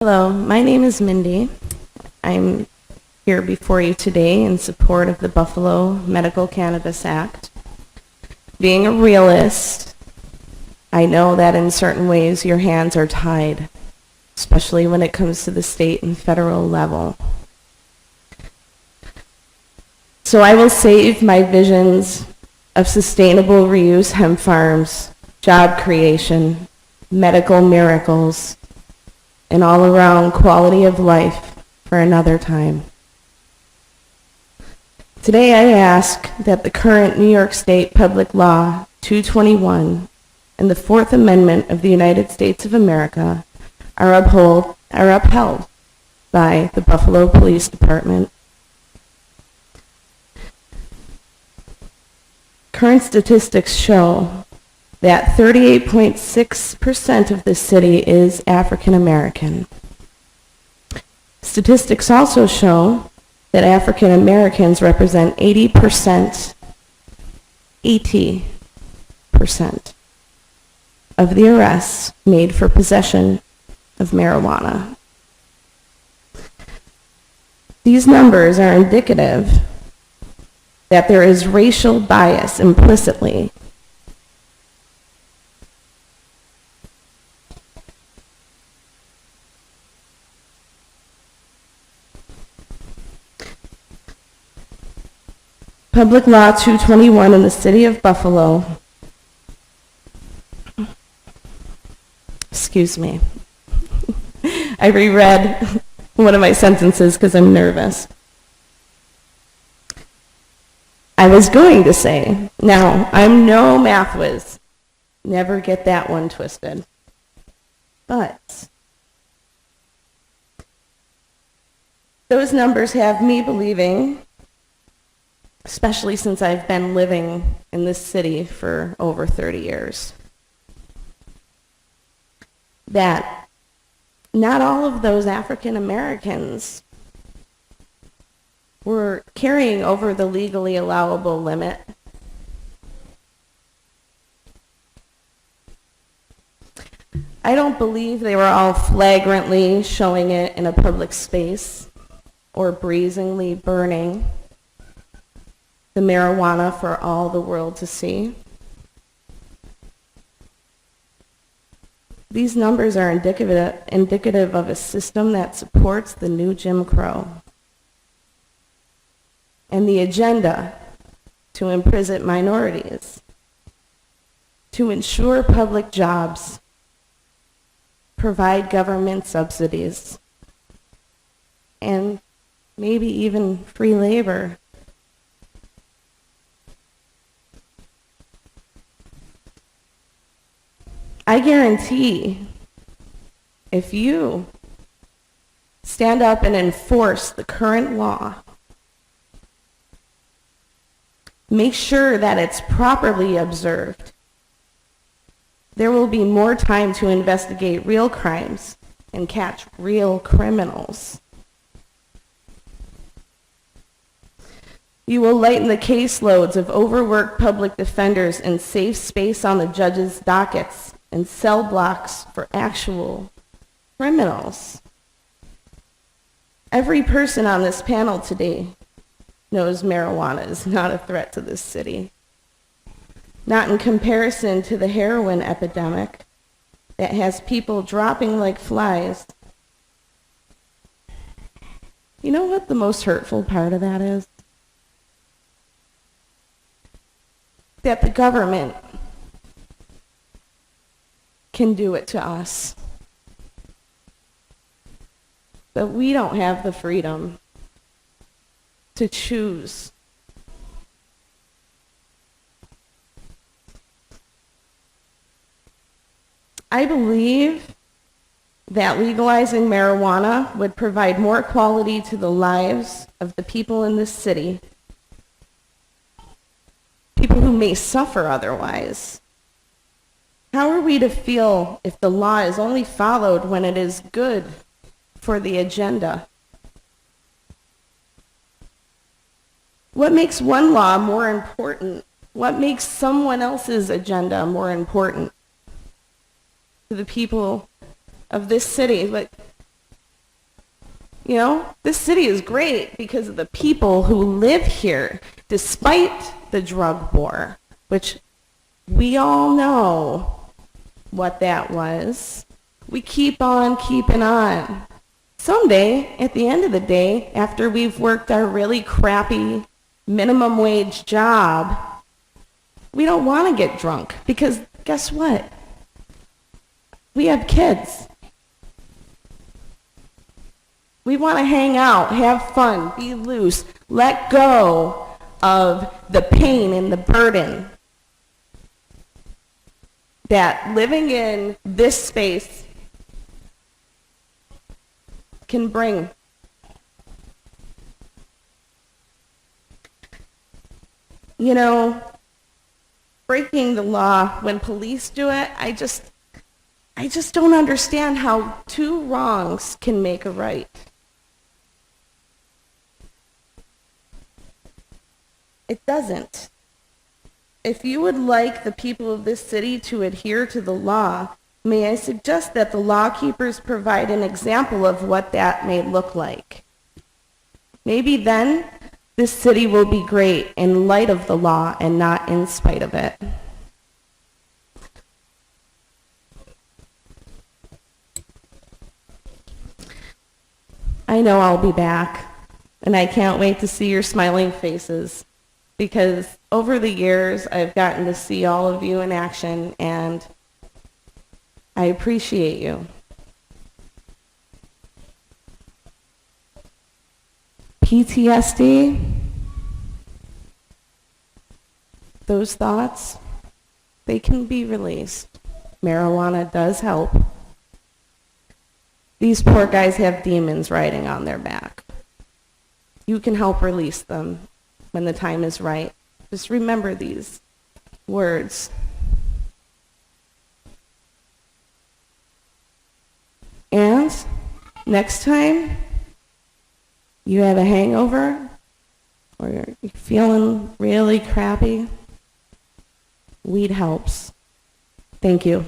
Hello, my name is Mindy. I'm here before you today in support of the Buffalo Medical Cannabis Act. Being a realist, I know that in certain ways your hands are tied, especially when it comes to the state and federal level. So I will save my visions of sustainable reuse hemp farms, job creation, medical miracles, and all-around quality of life for another time. Today I ask that the current New York State Public Law 221 and the Fourth Amendment of the United States of America are upheld by the Buffalo Police Department. Current statistics show that 38.6% of the city is African American. Statistics also show that African Americans represent 80% of the arrests made for possession of marijuana. These numbers are indicative that there is racial bias implicitly Public Law 221 in the City of Buffalo, excuse me, I reread one of my sentences because I'm nervous. I was going to say, now, I'm no math whiz, never get that one twisted, but those numbers have me believing, especially since I've been living in this city for over 30 years, that not all of those African Americans were carrying over the legally allowable limit. I don't believe they were all flagrantly showing it in a public space or brazenly burning the marijuana for all the world to see. These numbers are indicative of a system that supports the new Jim Crow and the agenda to imprison minorities, to ensure public jobs, provide government subsidies, and maybe even free labor. I guarantee if you stand up and enforce the current law, make sure that it's properly observed, there will be more time to investigate real crimes and catch real criminals. You will lighten the caseloads of overworked public defenders and save space on the judges' dockets and cell blocks for actual criminals. Every person on this panel today knows marijuana is not a threat to this city. Not in comparison to the heroin epidemic that has people dropping like flies. You know what the most hurtful part of that is? That the government can do it to us. But we don't have the freedom to choose. I believe that legalizing marijuana would provide more quality to the lives of the people in this city, people who may suffer otherwise. How are we to feel if the law is only followed when it is good for the agenda? What makes one law more important? What makes someone else's agenda more important to the people of this city? But You know, this city is great because of the people who live here, despite the drug war, which we all know what that was. We keep on keeping on. Someday, at the end of the day, after we've worked our really crappy minimum wage job, we don't want to get drunk because guess what? We have kids. We want to hang out, have fun, be loose, let go of the pain and the burden that living in this space can bring. You know, breaking the law when police do it, I just don't understand how two wrongs can make a right. It doesn't. If you would like the people of this city to adhere to the law, may I suggest that the law keepers provide an example of what that may look like. Maybe then this city will be great in light of the law and not in spite of it. I know I'll be back, and I can't wait to see your smiling faces, because over the years I've gotten to see all of you in action, and I appreciate you. PTSD, those thoughts, they can be released. Marijuana does help. These poor guys have demons riding on their back. You can help release them when the time is right. Just remember these words. And next time you have a hangover or you're feeling really crappy, weed helps. Thank you.